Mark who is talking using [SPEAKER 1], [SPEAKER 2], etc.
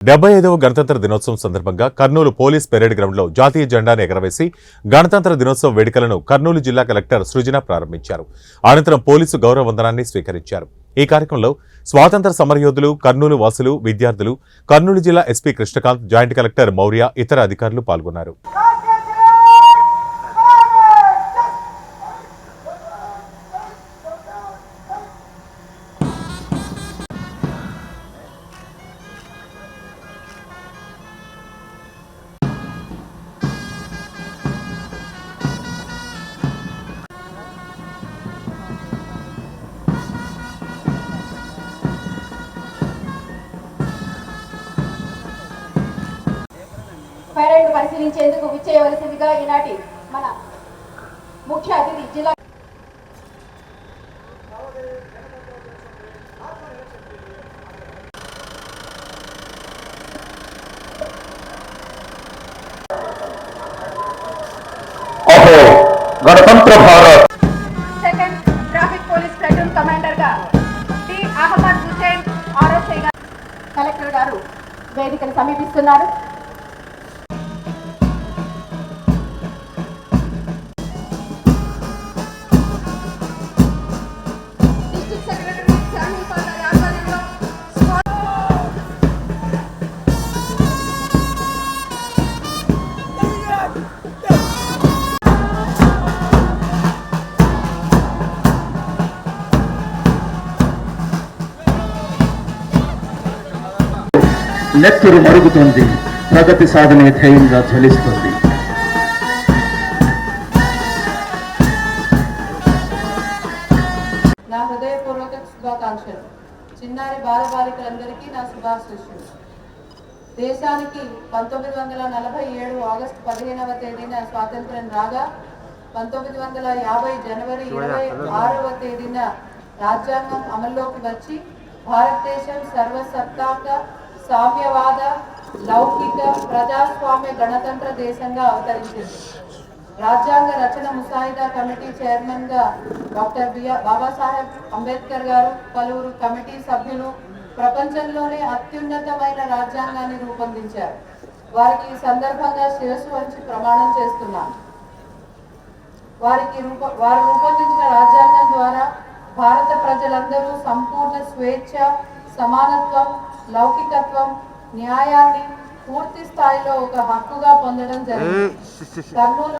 [SPEAKER 1] 75వ గణతంత్ర దినోత్సవం సందర్భంగా కర్నూలు పోలీస్ పెరేడ్ గ్రౌండ్లో జాతీయ జెండాను ఎగరవేసి గణతంత్ర దినోత్సవ వేడుకలను కర్నూలు జిల్లా కలెక్టర్ సృజన ప్రారంభించారు. అనంతరం పోలీసు గౌరవ వందనాన్ని స్వీకరించారు. ఈ కార్యక్రమంలో స్వాతంత్ర సమరయోధులు, కర్నూలు వాసులు, విద్యార్థులు, కర్నూలు జిల్లా SP Krishnakant, joint collector Maurya, ఇతర అధికారులు పాల్గొన్నారు.
[SPEAKER 2] పైరైడ్ పరిశీలించేందుకు విచ్చేయవలసిందిగా ఈనాటి మన ముఖ్య అతిథి జిల్లా
[SPEAKER 3] गणतंत्र Bharat
[SPEAKER 2] second traffic police platoon commander గా టి అహ్మద్ హుసేన్ ఆర్ఎస్ఐ గారు కలెక్టర్ గారు వేదికను సమీపిస్తున్నారు.
[SPEAKER 3] నెత్తురు మరుగుతుంది, ప్రగతి సాధనే ధైర్యంగా జ్వలిస్తుంది.
[SPEAKER 2] నా హృదయపూర్వక శుభాకాంక్షలు. చిన్నారి బాలబాలికలందరికీ నా శుభాశీస్సులు. దేశానికి 1947 ఆగస్టు 15వ తేదీన స్వాతంత్ర్యం రాగా 1950 జనవరి 26వ తేదీన రాజ్యాంగం అమల్లోకి వచ్చి భారతదేశం సర్వసత్తాక సామ్యవాద లౌకిక ప్రజాస్వామ్య గణతంత్ర దేశంగా అవతరించింది. రాజ్యాంగ రచన ముసాయిదా కమిటీ చైర్మన్ గా డాక్టర్ బాబాసాహెబ్ అంబేద్కర్ గారు, పలువురు కమిటీ సభ్యులు ప్రపంచంలోనే అత్యున్నతమైన రాజ్యాంగాన్ని రూపొందించారు. వారికి ఈ సందర్భంగా శిరస్సు వంచి ప్రమాణం చేస్తున్నాను. వారు రూపొందించిన రాజ్యాంగం ద్వారా భారత ప్రజలందరూ సంపూర్ణ స్వేచ్ఛ, సమానత్వం, లౌకికత్వం, న్యాయాన్ని పూర్తి స్థాయిలో ఒక హక్కుగా పొందడం జరిగింది. కర్నూలు